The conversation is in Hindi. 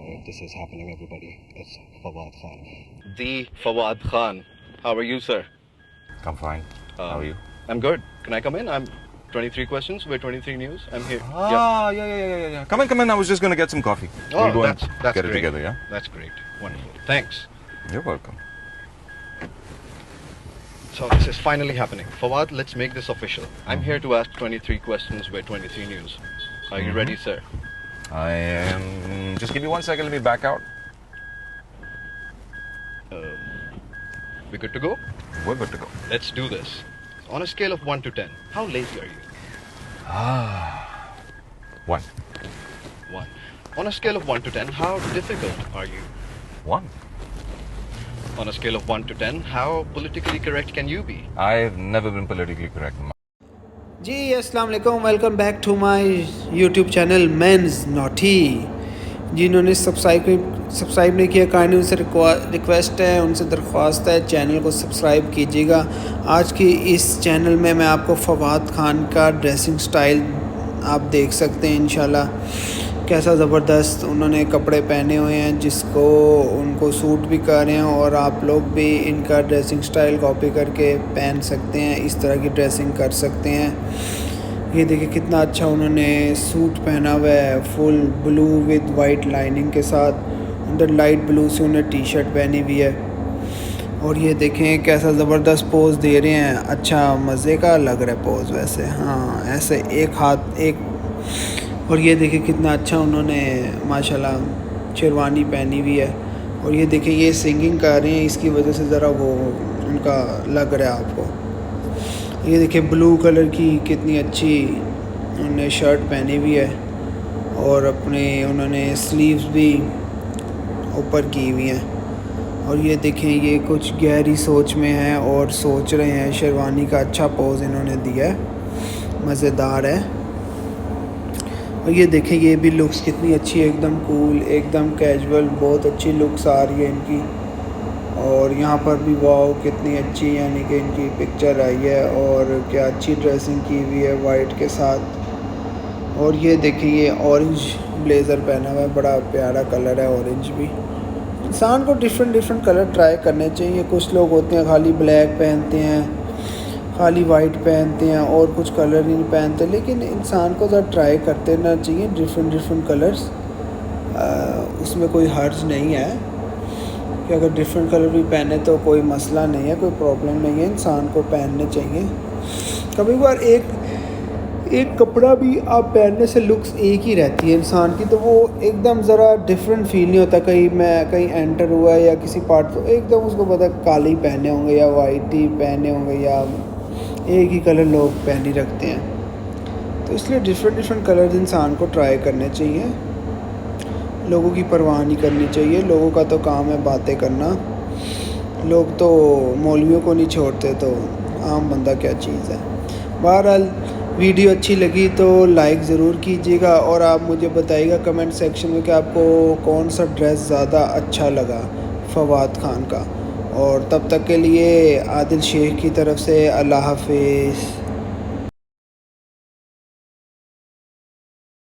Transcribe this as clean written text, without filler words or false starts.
if this is happening, everybody. It's Fawad Khan. The Fawad Khan. How are you, sir? I'm fine. How are you? I'm good. Can I come in? I'm 23 questions. We're 23 News. I'm here. Yeah. Come in. I was just gonna get some coffee. Oh, we'll go that's and get great. it together, yeah? That's great. Wonderful. Thanks. You're welcome. So this is finally happening. Fawad, let's make this official. I'm here to ask 23 questions with 23 News. Are you ready, sir? I am. Just give me 1 second. Let me back out. We good to go? We're good to go. Let's do this. On a scale of 1 to 10, how lazy are you? 1. 1. On a scale of 1 to 10, how difficult are you? 1. On a scale of 1 to 10, how politically correct can you be? I've never been politically correct. जी अस्सलाम वालेकुम, welcome back to my YouTube channel men's naughty. जिन्होंने सब्सक्राइब नहीं किया, काइंडली उनसे रिक्वेस्ट है, उनसे दरख्वास्त है, चैनल को सब्सक्राइब कीजिएगा। आज की इस चैनल में मैं आपको फवाद खान का ड्रेसिंग स्टाइल आप देख सकते हैं इंशाल्लाह। कैसा ज़बरदस्त उन्होंने कपड़े पहने हुए हैं, जिसको उनको सूट भी कर रहे हैं, और आप लोग भी इनका ड्रेसिंग स्टाइल कॉपी करके पहन सकते हैं, इस तरह की ड्रेसिंग कर सकते हैं। ये देखिए कितना अच्छा उन्होंने सूट पहना हुआ है, full blue with white lining के साथ, अंदर लाइट ब्लू से उन्होंने टी शर्ट पहनी हुई है। और ये देखें कैसा ज़बरदस्त पोज़ दे रहे हैं, अच्छा मज़े का लग रहा है पोज़ वैसे। हाँ, ऐसे एक हाथ एक, और ये देखिए कितना अच्छा उन्होंने माशाल्लाह शेरवानी पहनी हुई है। और ये देखिए ये सिंगिंग कर रहे हैं, इसकी वजह से ज़रा वो उनका लग रहा है आपको। ये देखिए ब्लू कलर की कितनी अच्छी उन्होंने शर्ट पहनी हुई है, और अपने उन्होंने स्लीव्स भी ऊपर की हुई हैं। और ये देखें ये कुछ गहरी सोच में है और सोच रहे हैं। शेरवानी का अच्छा पोज़ इन्होंने दिया है, मज़ेदार है। और ये देखें ये भी लुक्स कितनी अच्छी है, एकदम कूल, एकदम कैजुअल, बहुत अच्छी लुक्स आ रही है इनकी। और यहाँ पर भी वाओ कितनी अच्छी यानी कि इनकी पिक्चर आई है, और क्या अच्छी ड्रेसिंग की हुई है वाइट के साथ। और ये देखिए ये ऑरेंज ब्लेज़र पहना हुआ है, बड़ा प्यारा कलर है ऑरेंज भी। इंसान को डिफरेंट कलर ट्राई करने चाहिए। कुछ लोग होते हैं खाली ब्लैक पहनते हैं, खाली वाइट पहनते हैं और कुछ कलर नहीं पहनते, लेकिन इंसान को ज़रा ट्राई करते रहना चाहिए डिफरेंट कलर्स। उसमें कोई हर्ज नहीं है कि अगर डिफरेंट कलर भी पहने तो कोई मसला नहीं है, कोई प्रॉब्लम नहीं है, इंसान को पहनने चाहिए। कभी बार एक कपड़ा भी आप पहनने से लुक्स एक ही रहती है इंसान की, तो वो एकदम ज़रा डिफरेंट फील नहीं होता। कहीं एंटर हुआ है या किसी पार्ट तो एकदम उसको पता काली पहने होंगे या वाइट ही पहने होंगे, या एक ही कलर लोग पहन ही रखते हैं। तो इसलिए डिफरेंट कलर्स इंसान को ट्राई करने चाहिए, लोगों की परवाह नहीं करनी चाहिए। लोगों का तो काम है बातें करना, लोग तो मौलवियों को नहीं छोड़ते, तो आम बंदा क्या चीज़ है। बहरहाल वीडियो अच्छी लगी तो लाइक ज़रूर कीजिएगा, और आप मुझे बताइएगा कमेंट सेक्शन में कि आपको कौन सा ड्रेस ज़्यादा अच्छा लगा फवाद खान का। और तब तक के लिए आदिल शेख की तरफ से अल्लाह हाफिज़।